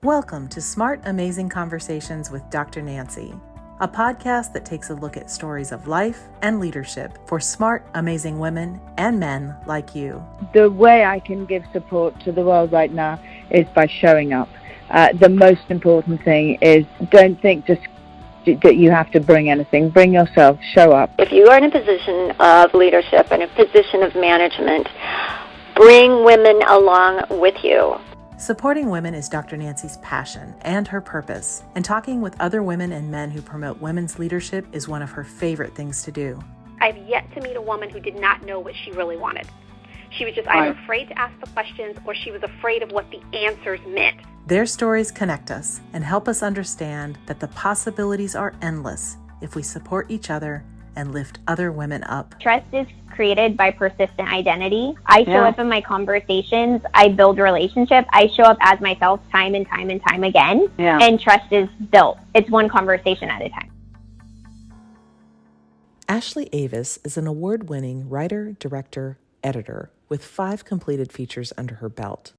Welcome to Smart, Amazing Conversations with Dr. Nancy, a podcast that takes a look at stories of life and leadership for smart, amazing women and men like you. The way I can give support to the world right now is by showing up. The most important thing is don't think just that you have to bring anything. Bring yourself, show up. If you are in a position of leadership and a position of management, bring women along with you. Supporting women is Dr. Nancy's passion and her purpose, and talking with other women and men who promote women's leadership is one of her favorite things to do. I've yet to meet a woman who did not know what she really wanted. She was just either afraid to ask the questions or she was afraid of what the answers meant. Their stories connect us and help us understand that the possibilities are endless if we support each other and lift other women up. Trust is created by persistent identity. I show up in my conversations. I build relationships. I show up as myself time and time and time again. And trust is built. It's one conversation at a time. Ashely Avis is an award-winning writer, director, editor with 5 completed features under her belt.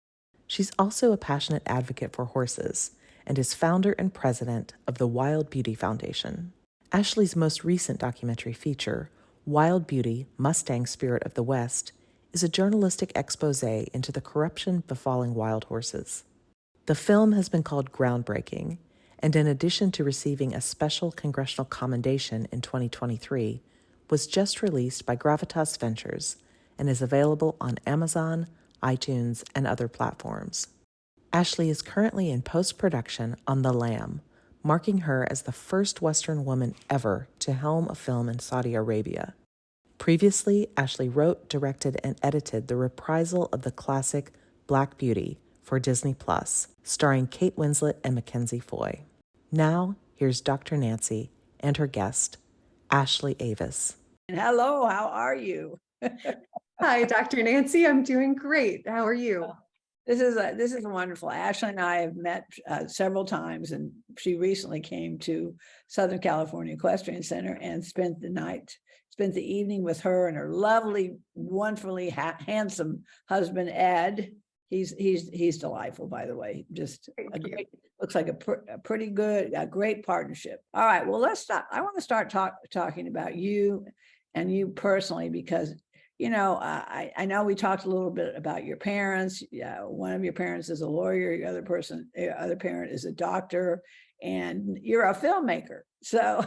She's also a passionate advocate for horses and is founder and president of the Wild Beauty Foundation. Ashely's most recent documentary feature, Wild Beauty, Mustang Spirit of the West, is a journalistic exposé into the corruption befalling wild horses. The film has been called groundbreaking, and in addition to receiving a special Congressional commendation in 2023, was just released by Gravitas Ventures and is available on Amazon, iTunes, and other platforms. Ashely is currently in post-production on The Lamb, marking her as the first Western woman ever to helm a film in Saudi Arabia. Previously, Ashely wrote, directed, and edited the reprisal of the classic Black Beauty for Disney+, starring Kate Winslet and Mackenzie Foy. Now, here's Dr. Nancy and her guest, Ashely Avis. Hello, how are you? Hi, Dr. Nancy. I'm doing great. How are you? This is wonderful. Ashely and I have met several times, and she recently came to Southern California Equestrian Center and spent the evening with her and her lovely, wonderfully handsome husband, Ed. He's delightful, by the way. Just looks like a pretty good, great partnership. All right, well, let's start. I want to start talking about you and you personally, because I know we talked a little bit about your parents. One of your parents is a lawyer. Your other parent is a doctor, and you're a filmmaker. So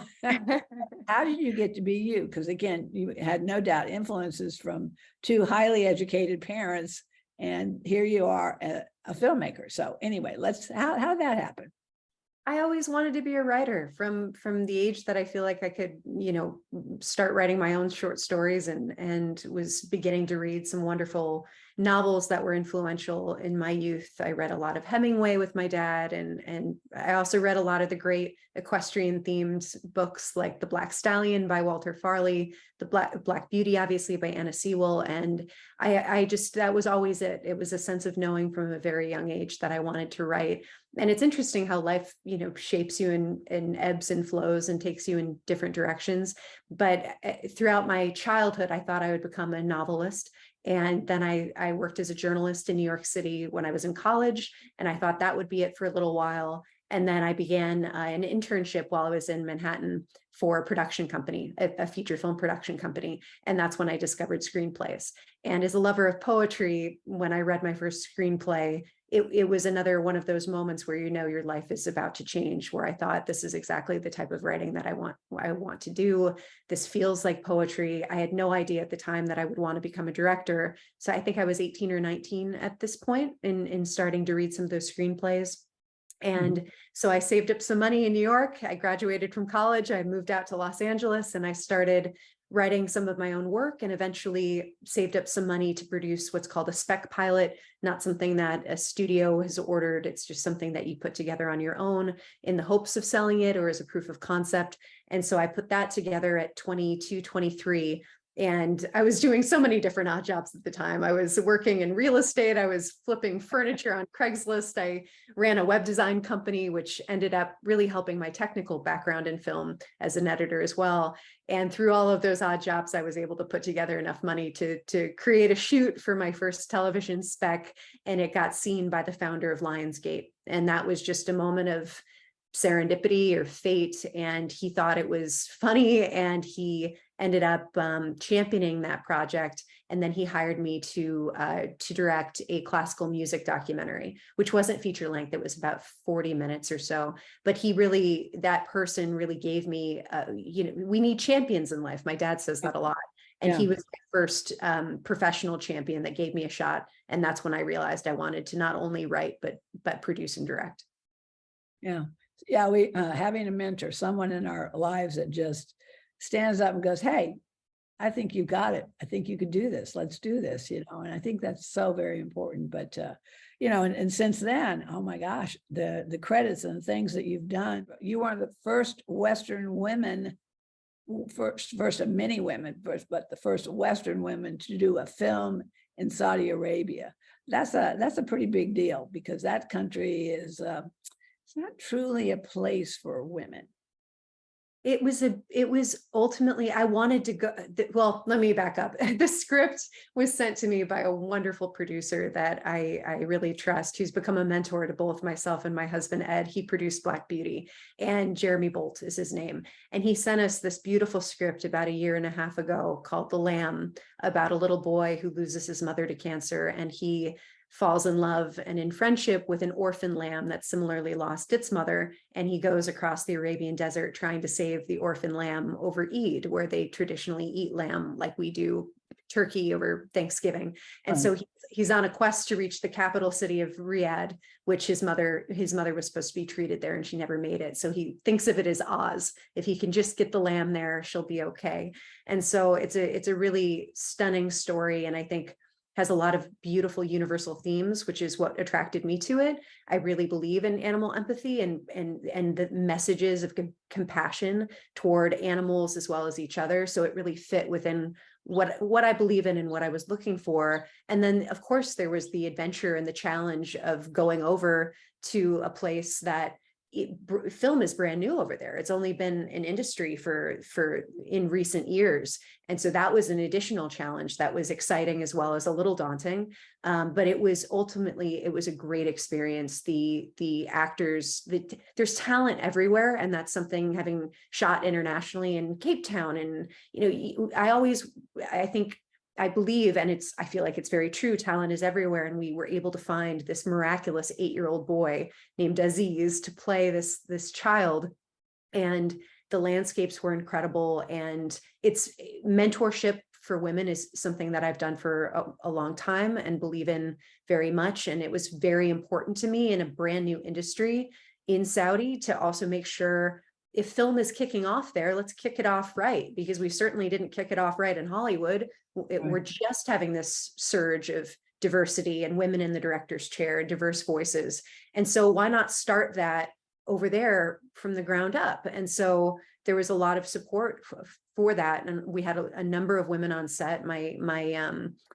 how did you get to be you? Because again, you had no doubt influences from 2 highly educated parents, and here you are, a filmmaker. So anyway, how did that happen? I always wanted to be a writer from the age that I feel like I could, start writing my own short stories, and was beginning to read some wonderful novels that were influential in my youth. I read a lot of Hemingway with my dad, and I also read a lot of the great equestrian themed books like The Black Stallion by Walter Farley, The Black Beauty, obviously, by Anna Sewell. And I just, that was always it. It was a sense of knowing from a very young age that I wanted to write. And it's interesting how life, shapes you in ebbs and flows and takes you in different directions. But throughout my childhood, I thought I would become a novelist. And then I worked as a journalist in New York City when I was in college, and I thought that would be it for a little while. And then I began an internship while I was in Manhattan for a production company, a feature film production company. And that's when I discovered screenplays. And as a lover of poetry, when I read my first screenplay, it was another one of those moments where your life is about to change, where I thought, this is exactly the type of writing that I want to do. This feels like poetry. I had no idea at the time that I would want to become a director. So I think I was 18 or 19 at this point in starting to read some of those screenplays. And so I saved up some money in New York. I graduated from college. I moved out to Los Angeles, and I started writing some of my own work, and eventually saved up some money to produce what's called a spec pilot, not something that a studio has ordered. It's just something that you put together on your own in the hopes of selling it or as a proof of concept. And so I put that together at 22, 23. And I was doing so many different odd jobs at the time. I was working in real estate. I was flipping furniture on Craigslist. I ran a web design company, which ended up really helping my technical background in film as an editor as well. And through all of those odd jobs, I was able to put together enough money to create a shoot for my first television spec. And it got seen by the founder of Lionsgate. And that was just a moment of serendipity or fate. And he thought it was funny, and he ended up championing that project. And then he hired me to direct a classical music documentary, which wasn't feature length. It was about 40 minutes or so. But that person really gave me, we need champions in life. My dad says that a lot. And he was my first professional champion that gave me a shot. And that's when I realized I wanted to not only write, but produce and direct. Yeah, we having a mentor, someone in our lives that just stands up and goes, hey, I think you got it. I think you could do this. Let's do this, and I think that's so very important. But, and since then, oh my gosh, the credits and the things that you've done, you are the first Western women, first of many women, but the first Western women to do a film in Saudi Arabia. That's a pretty big deal, because that country is, it's not truly a place for women. It was ultimately, I wanted to go, well, let me back up. The script was sent to me by a wonderful producer that I really trust, who's become a mentor to both myself and my husband, Ed. He produced Black Beauty, and Jeremy Bolt is his name. And he sent us this beautiful script about 1.5 years ago called The Lamb, about a little boy who loses his mother to cancer, and he falls in love and in friendship with an orphan lamb that similarly lost its mother. And he goes across the Arabian desert trying to save the orphan lamb over Eid, where they traditionally eat lamb like we do turkey over Thanksgiving. And so he's on a quest to reach the capital city of Riyadh, which his mother was supposed to be treated there, and she never made it. So he thinks of it as Oz. If he can just get the lamb there, she'll be okay. And so it's a really stunning story. And I think has a lot of beautiful universal themes, which is what attracted me to it. I really believe in animal empathy and the messages of compassion toward animals as well as each other. So it really fit within what I believe in and what I was looking for. And then, of course, there was the adventure and the challenge of going over to a place that film is brand new over there. It's only been an industry for in recent years. And so that was an additional challenge that was exciting as well as a little daunting. But it was a great experience. The actors, there's talent everywhere. And that's something, having shot internationally in Cape Town. And, I believe, and I feel like it's very true, talent is everywhere. And we were able to find this miraculous 8-year-old boy named Aziz to play this child. And the landscapes were incredible. And it's mentorship for women is something that I've done for a long time and believe in very much. And it was very important to me in a brand new industry in Saudi to also make sure, if film is kicking off there, let's kick it off right, because we certainly didn't kick it off right in Hollywood. We're just having this surge of diversity and women in the director's chair, diverse voices. And so why not start that over there from the ground up? And so there was a lot of support for that. And we had a number of women on set. My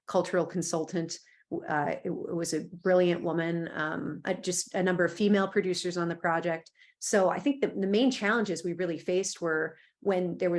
cultural consultant, it was a brilliant woman, just a number of female producers on the project. So I think the main challenges we really faced were when they're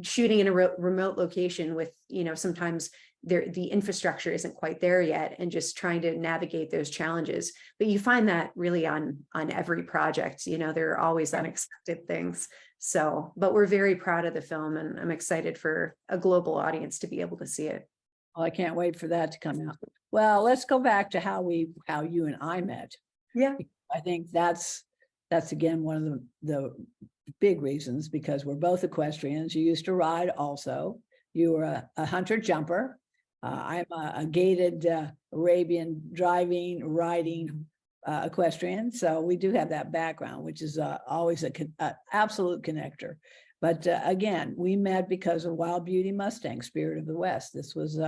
shooting in a remote location with, sometimes the infrastructure isn't quite there yet, and just trying to navigate those challenges. But you find that really on every project, there are always unexpected things. So, but we're very proud of the film, and I'm excited for a global audience to be able to see it. Well, I can't wait for that to come out. Well, let's go back to how you and I met. Yeah. I think that's again one of the big reasons, because we're both equestrians. You used to ride also. You were a hunter jumper. I'm a gated Arabian riding equestrian. So we do have that background, which is always an absolute connector. But again, we met because of Wild Beauty Mustang, Spirit of the West. This was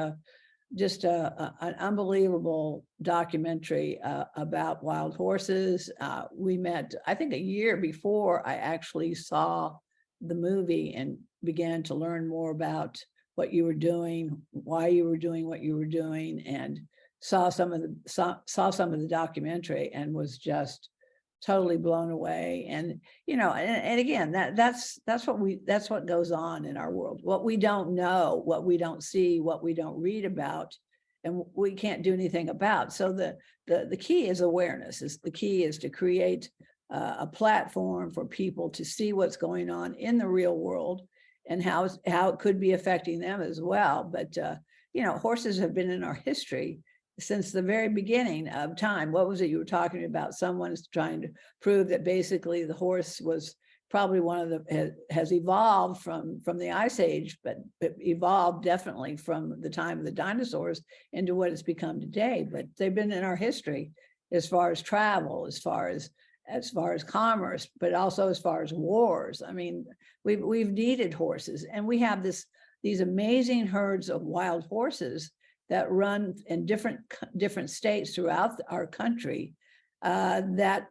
just an unbelievable documentary about wild horses. We met, I think, a year before I actually saw the movie and began to learn more about what you were doing, why you were doing what you were doing, and saw some of the documentary and was just totally blown away. And and again, that's what goes on in our world. What we don't know, what we don't see, what we don't read about, and we can't do anything about. So the key is awareness. The key is to create a platform for people to see what's going on in the real world and how it could be affecting them as well. But horses have been in our history since the very beginning of time. What was it you were talking about? Someone is trying to prove that basically the horse was probably one of the, has evolved from the Ice Age, but evolved definitely from the time of the dinosaurs into what it's become today. But they've been in our history as far as travel, as far as commerce, but also as far as wars. I mean, we've needed horses, and we have these amazing herds of wild horses that run in different states throughout our country that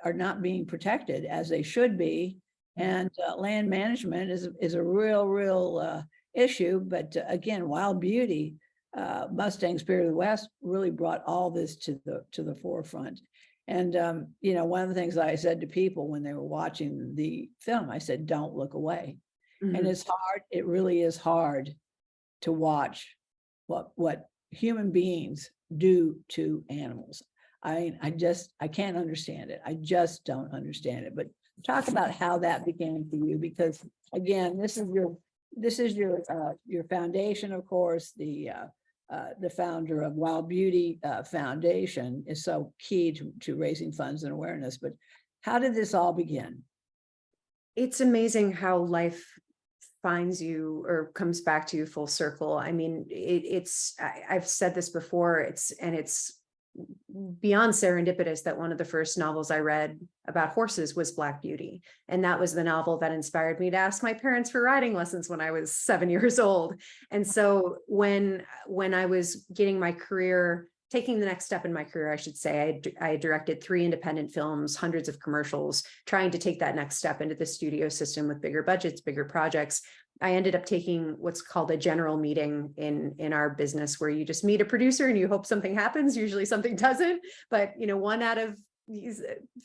are not being protected as they should be. And land management is a real issue. But again, Wild Beauty, Mustang Spirit of the West really brought all this to the forefront. And one of the things I said to people when they were watching the film, I said, don't look away. Mm-hmm. And it's hard. It really is hard to watch what human beings do to animals. I can't understand it. I just don't understand it. But talk about how that began for you, because again, this is your foundation, of course. The founder of Wild Beauty Foundation is so key to raising funds and awareness. But how did this all begin? It's amazing how life finds you or comes back to you full circle. I mean, I've said this before, it's beyond serendipitous that one of the first novels I read about horses was Black Beauty. And that was the novel that inspired me to ask my parents for riding lessons when I was 7 years old. And so when I was getting my career, taking the next step in my career, I should say, I directed 3 independent films, hundreds of commercials, trying to take that next step into the studio system with bigger budgets, bigger projects. I ended up taking what's called a general meeting in our business, where you just meet a producer and you hope something happens. Usually something doesn't, but 1 out of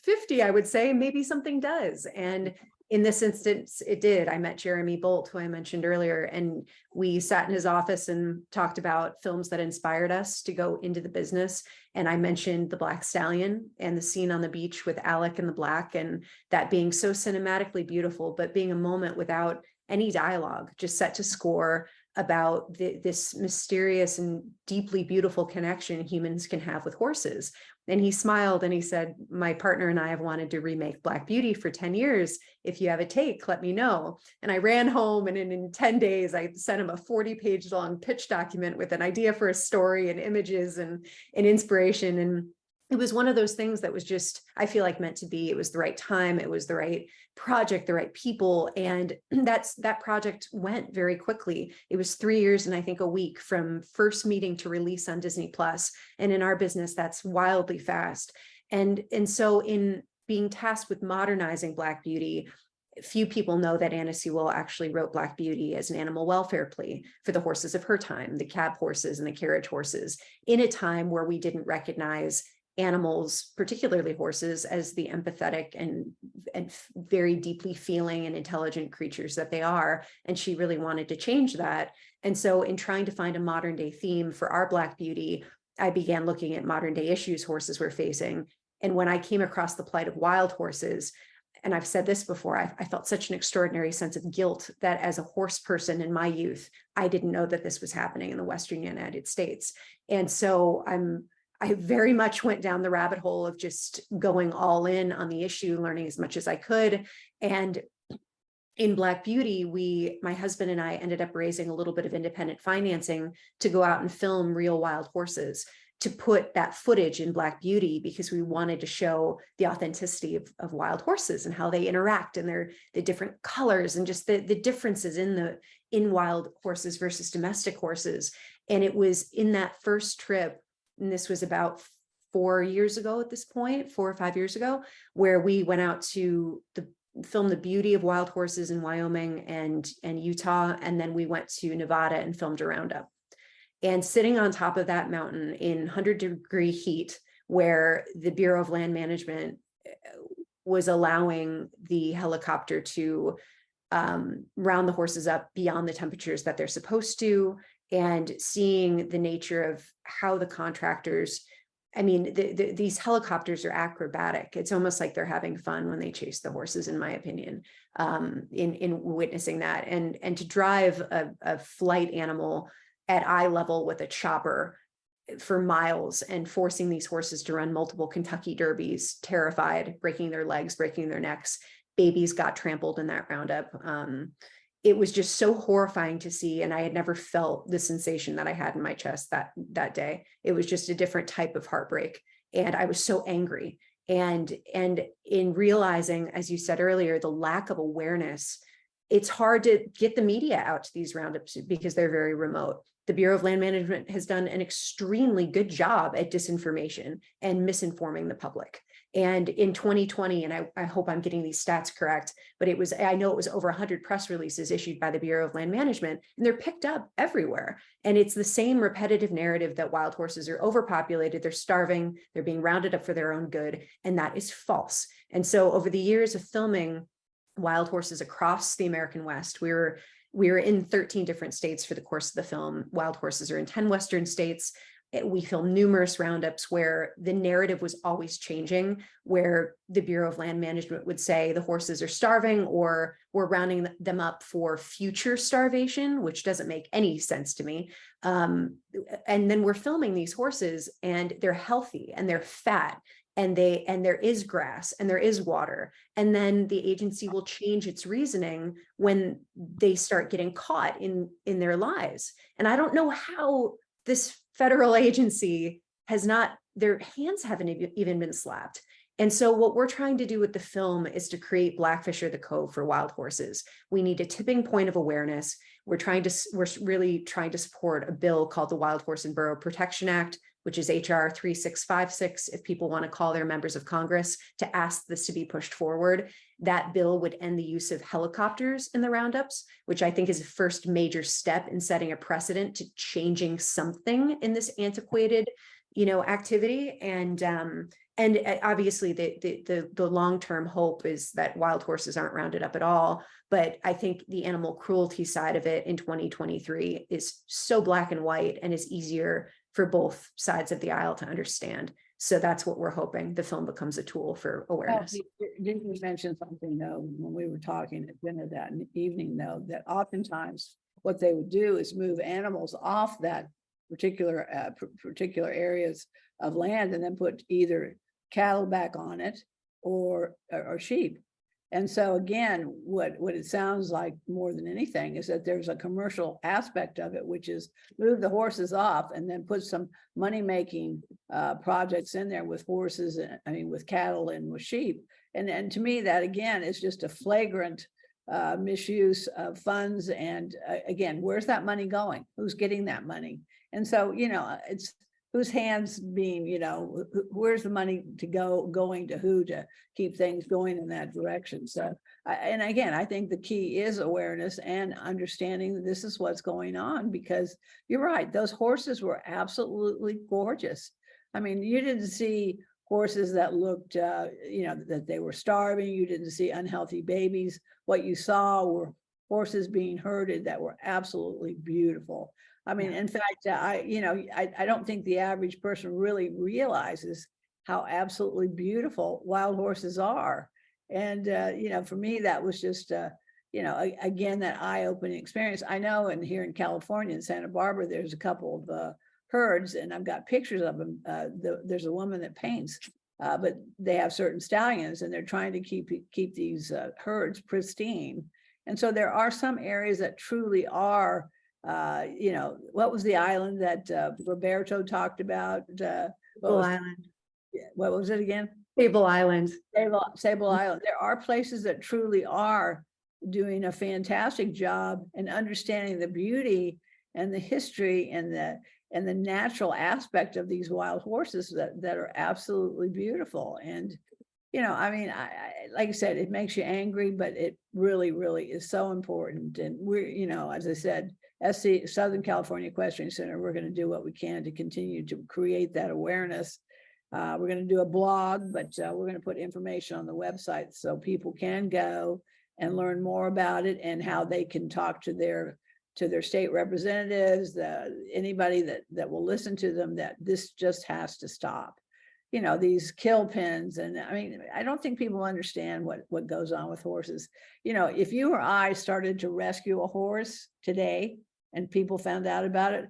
50, I would say, maybe something does. And in this instance, it did. I met Jeremy Bolt, who I mentioned earlier, and we sat in his office and talked about films that inspired us to go into the business. And I mentioned The Black Stallion and the scene on the beach with Alec and the Black, and that being so cinematically beautiful, but being a moment without any dialogue, just set to score about this mysterious and deeply beautiful connection humans can have with horses. And he smiled and he said, my partner and I have wanted to remake Black Beauty for 10 years. If you have a take, let me know. And I ran home, and in 10 days, I sent him a 40-page long pitch document with an idea for a story and images and inspiration. And it was one of those things that was just, I feel like, meant to be. It was the right time. It was the right project, the right people. And that project went very quickly. It was 3 years and I think a week from first meeting to release on Disney Plus. And in our business, that's wildly fast. And so in being tasked with modernizing Black Beauty, few people know that Anna Sewell actually wrote Black Beauty as an animal welfare plea for the horses of her time, the cab horses and the carriage horses, in a time where we didn't recognize animals, particularly horses, as the empathetic and very deeply feeling and intelligent creatures that they are. And she really wanted to change that. And so in trying to find a modern day theme for our Black Beauty, I began looking at modern day issues horses were facing. And when I came across the plight of wild horses, and I've said this before, I felt such an extraordinary sense of guilt that as a horse person in my youth, I didn't know that this was happening in the Western United States. And so I very much went down the rabbit hole of just going all in on the issue, learning as much as I could. And in Black Beauty, my husband and I ended up raising a little bit of independent financing to go out and film real wild horses, to put that footage in Black Beauty, because we wanted to show the authenticity of wild horses and how they interact and the different colors and just the differences in wild horses versus domestic horses. And it was in that first trip, and this was about 4 years ago at this point, 4 or 5 years ago, where we went out to filmed the beauty of wild horses in Wyoming and Utah, and then we went to Nevada and filmed a roundup. And sitting on top of that mountain in 100-degree heat, where the Bureau of Land Management was allowing the helicopter to round the horses up beyond the temperatures that they're supposed to, and seeing the nature of how the contractors, I mean, these helicopters are acrobatic. It's almost like they're having fun when they chase the horses, in my opinion, in witnessing that. And to drive a flight animal at eye level with a chopper for miles and forcing these horses to run multiple Kentucky derbies, terrified, breaking their legs, breaking their necks. Babies got trampled in that roundup. It was just so horrifying to see, and I had never felt the sensation that I had in my chest that day. It was just a different type of heartbreak, and I was so angry. And in realizing, as you said earlier, the lack of awareness, it's hard to get the media out to these roundups because they're very remote. The Bureau of Land Management has done an extremely good job at disinformation and misinforming the public. And in 2020, and I hope I'm getting these stats correct, but I know it was over 100 press releases issued by the Bureau of Land Management, and they're picked up everywhere. And it's the same repetitive narrative that wild horses are overpopulated, they're starving, they're being rounded up for their own good, and that is false. And so over the years of filming wild horses across the American West, we were in 13 different states for the course of the film. Wild horses are in 10 Western states. We filmed numerous roundups where the narrative was always changing, where the Bureau of Land Management would say the horses are starving, or we're rounding them up for future starvation, which doesn't make any sense to me. And then we're filming these horses and they're healthy and they're fat, and there is grass and there is water. And then the agency will change its reasoning when they start getting caught in their lies. And I don't know how this federal agency has not, their hands haven't even been slapped. And so what we're trying to do with the film is to create Blackfish or the Cove for wild horses. We need a tipping point of awareness. We're really trying to support a bill called the Wild Horse and Burro Protection Act, which is HR 3656, if people want to call their members of Congress to ask this to be pushed forward. That bill would end the use of helicopters in the roundups, which I think is the first major step in setting a precedent to changing something in this antiquated, activity. And obviously the long-term hope is that wild horses aren't rounded up at all. But I think the animal cruelty side of it in 2023 is so black and white and is easier for both sides of the aisle to understand. So that's what we're hoping the film becomes a tool for awareness. Didn't you mention something though, when we were talking at dinner that evening though, that oftentimes what they would do is move animals off that particular areas of land and then put either cattle back on it or sheep. And so again, what it sounds like more than anything is that there's a commercial aspect of it, which is move the horses off and then put some money-making projects in there with horses, with cattle and with sheep. And to me, that again is just a flagrant misuse of funds. And again, where's that money going? Who's getting that money? And so, it's whose hands being, where's the money going to who to keep things going in that direction. So, and again, I think the key is awareness and understanding that this is what's going on, because you're right, those horses were absolutely gorgeous. You didn't see horses that looked, that they were starving. You didn't see unhealthy babies. What you saw were horses being herded that were absolutely beautiful. In fact, I don't think the average person really realizes how absolutely beautiful wild horses are. And, for me, that was just, again, that eye-opening experience. I know, and here in California, in Santa Barbara, there's a couple of herds, and I've got pictures of them. There's a woman that paints, but they have certain stallions, and they're trying to keep these herds pristine. And so there are some areas that truly are, what was the island that Roberto talked about? Island. What was it again? Sable Island. Sable Island. There are places that truly are doing a fantastic job in understanding the beauty and the history and the natural aspect of these wild horses that are absolutely beautiful. And I mean, like I said, it makes you angry, but it really, really is so important. And we're, as I said, SC, Southern California Equestrian Center, we're going to do what we can to continue to create that awareness. We're going to do a blog, but we're going to put information on the website so people can go and learn more about it and how they can talk to their state representatives, anybody that will listen to them, that this just has to stop. These kill pens. And I mean, I don't think people understand what goes on with horses. If you or I started to rescue a horse today and people found out about it,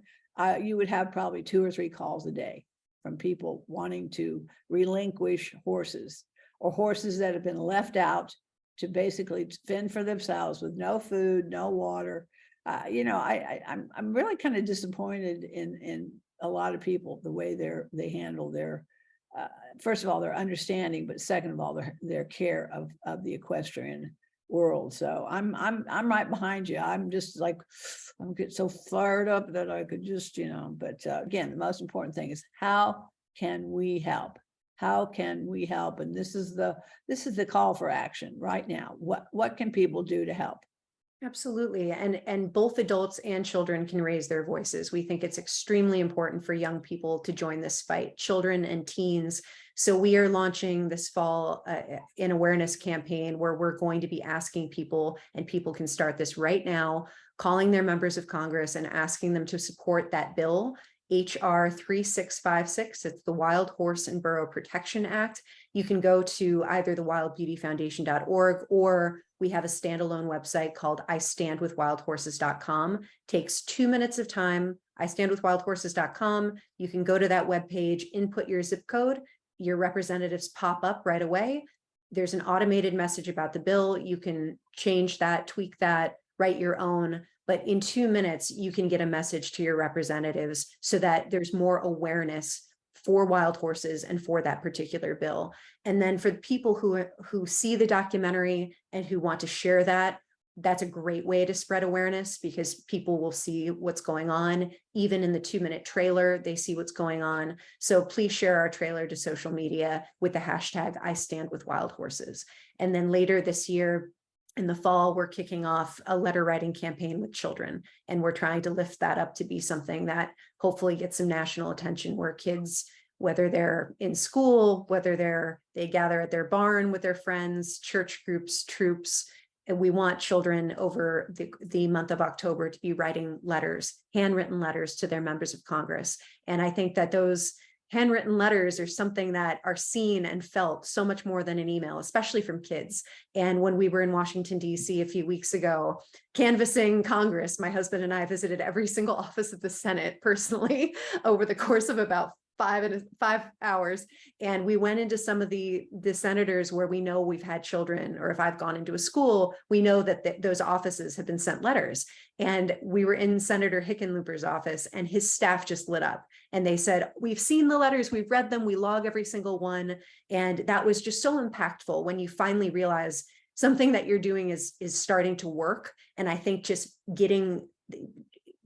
you would have probably 2 or 3 calls a day from people wanting to relinquish horses, or horses that have been left out to basically fend for themselves with no food, no water. I'm really kind of disappointed in a lot of people, the way they handle their first of all, their understanding, but second of all, their care of the equestrian world. So I'm right behind you. I'm just like, I'm getting so fired up that I could just, but again, the most important thing is, how can we help? How can we help? And this is the call for action right now. What can people do to help? Absolutely. And both adults and children can raise their voices. We think it's extremely important for young people to join this fight, children and teens. So we are launching this fall an awareness campaign where we're going to be asking people, and people can start this right now, calling their members of Congress and asking them to support that bill, HR 3656. It's the Wild Horse and Burro Protection Act. You can go to either the wildbeautyfoundation.org, or we have a standalone website called istandwithwildhorses.com. Takes 2 minutes of time. istandwithwildhorses.com. You can go to that webpage, input your zip code. Your representatives pop up right away. There's an automated message about the bill. You can change that, tweak that, write your own. But in 2 minutes, you can get a message to your representatives so that there's more awareness for wild horses and for that particular bill. And then for the people who see the documentary and who want to share that, that's a great way to spread awareness, because people will see what's going on. Even in the 2-minute trailer, they see what's going on. So please share our trailer to social media with the hashtag #IStandWithWildHorses. And then later this year, in the fall, we're kicking off a letter writing campaign with children, and we're trying to lift that up to be something that hopefully gets some national attention, where kids, whether they're in school, whether they gather at their barn with their friends, church groups, troops, and we want children over the month of October to be writing letters, handwritten letters to their members of Congress. And I think that those handwritten letters are something that are seen and felt so much more than an email, especially from kids. And when we were in Washington, D.C. a few weeks ago, canvassing Congress, my husband and I visited every single office of the Senate personally over the course of about 5 hours. And we went into some of the senators where we know we've had children, or if I've gone into a school, we know that those offices have been sent letters. And we were in Senator Hickenlooper's office, and his staff just lit up. And they said, we've seen the letters, we've read them, we log every single one. And that was just so impactful when you finally realize something that you're doing is starting to work. And I think just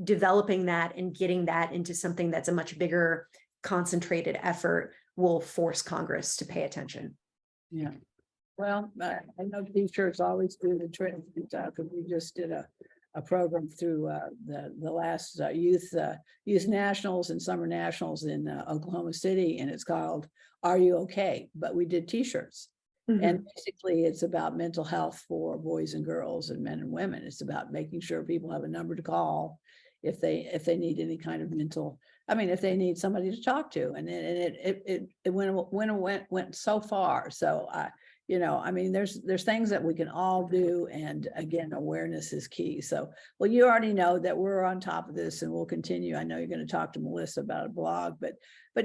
developing that and getting that into something that's a much bigger, concentrated effort will force Congress to pay attention. Yeah. Well, I know t-shirts always do the trick, because we just did a program through the last youth nationals and summer nationals in Oklahoma City, and it's called "Are You Okay?" But we did t-shirts. Mm-hmm. And basically it's about mental health for boys and girls and men and women. It's about making sure people have a number to call if they need any kind of mental, if they need somebody to talk to. And it went so far. So there's things that we can all do, and again, awareness is key. So, well, you already know that we're on top of this, and we'll continue. I know you're going to talk to Melissa about a blog, but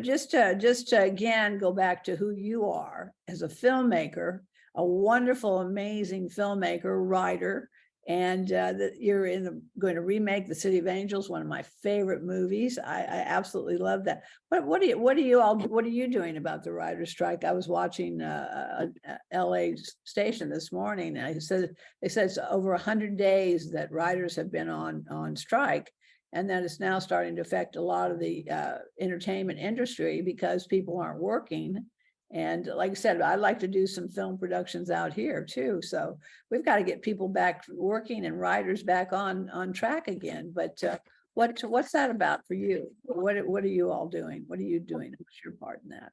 just to again go back to who you are as a filmmaker, a wonderful, amazing filmmaker, writer, and that you're going to remake The City of Angels, one of my favorite movies. I absolutely love that. What are you doing about the writer's strike? I was watching a LA station this morning, and they said it's over 100 days that writers have been on strike, and that it's now starting to affect a lot of the entertainment industry because people aren't working. And like I said, I'd like to do some film productions out here too. So we've got to get people back working and writers back on track again. But what's that about for you? What are you all doing? What are you doing? What's your part in that?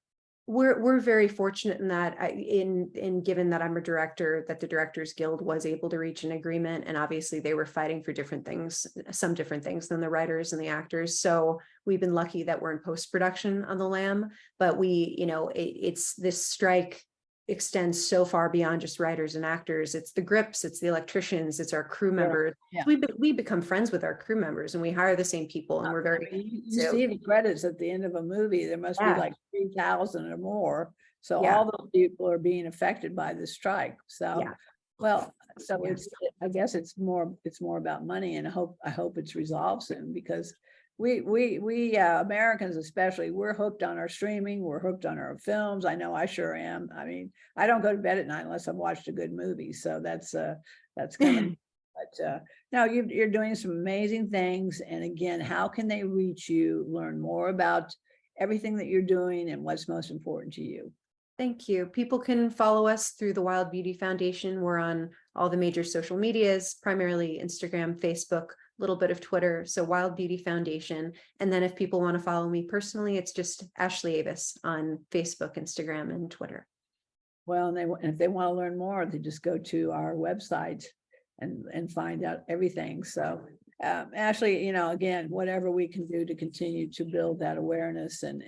We're very fortunate in that in given that I'm a director, that the Directors Guild was able to reach an agreement, and obviously they were fighting for different things, some different things than the writers and the actors. So we've been lucky that we're in post-production on The Lamb, but it's this strike extends so far beyond just writers and actors. It's the grips, it's the electricians, it's our crew members. Yeah. We become friends with our crew members, and we hire the same people, and we're very. You see the credits at the end of a movie. There must be like 3,000 or more. So all those people are being affected by the strike. So, I guess it's more about money, and I hope it's resolved soon, because we Americans especially, we're hooked on our streaming, we're hooked on our films. I know I sure am. I mean, I don't go to bed at night unless I've watched a good movie. So that's kind of, but no, you're doing some amazing things. And again, how can they reach you, learn more about everything that you're doing and what's most important to you? Thank you. People can follow us through the Wild Beauty Foundation. We're on all the major social medias, primarily Instagram, Facebook, a little bit of Twitter. So Wild Beauty Foundation. And then if people want to follow me personally, it's just Ashely Avis on Facebook, Instagram, and Twitter. Well, and if they want to learn more, they just go to our website and find out everything. So Ashely, again, whatever we can do to continue to build that awareness and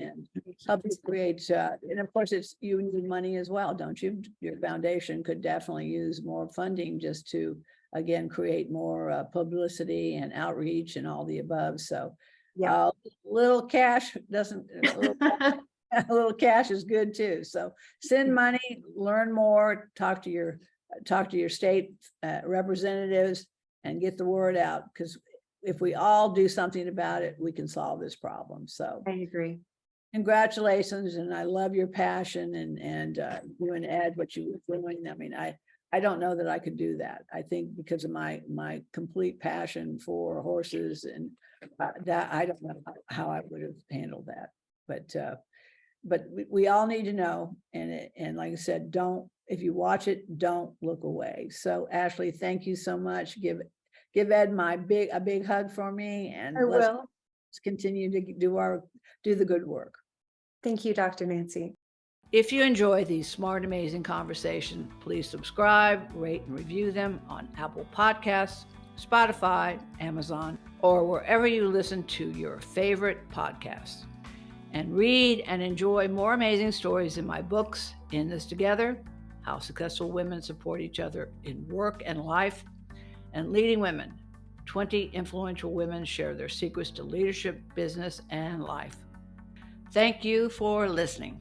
help you create, and of course you need money as well, don't you? Your foundation could definitely use more funding just to, again, create more publicity and outreach and all the above. So little cash a little cash is good too. So send money, learn more, talk to your state representatives, and get the word out, because if we all do something about it, we can solve this problem. So I agree. Congratulations, and I love your passion and you and Ed, what you were doing. I mean, I don't know that I could do that. I think because of my complete passion for horses, and that I don't know how I would have handled that. But we all need to know, and like I said, if you watch it, don't look away. So Ashely, thank you so much. Give Ed a big hug for me, and let's continue to do the good work. Thank you, Dr. Nancy. If you enjoy these smart, amazing conversations, please subscribe, rate, and review them on Apple Podcasts, Spotify, Amazon, or wherever you listen to your favorite podcasts. And read and enjoy more amazing stories in my books, In This Together, How Successful Women Support Each Other in Work and Life, and Leading Women, 20 Influential Women Share Their Secrets to Leadership, Business, and Life. Thank you for listening.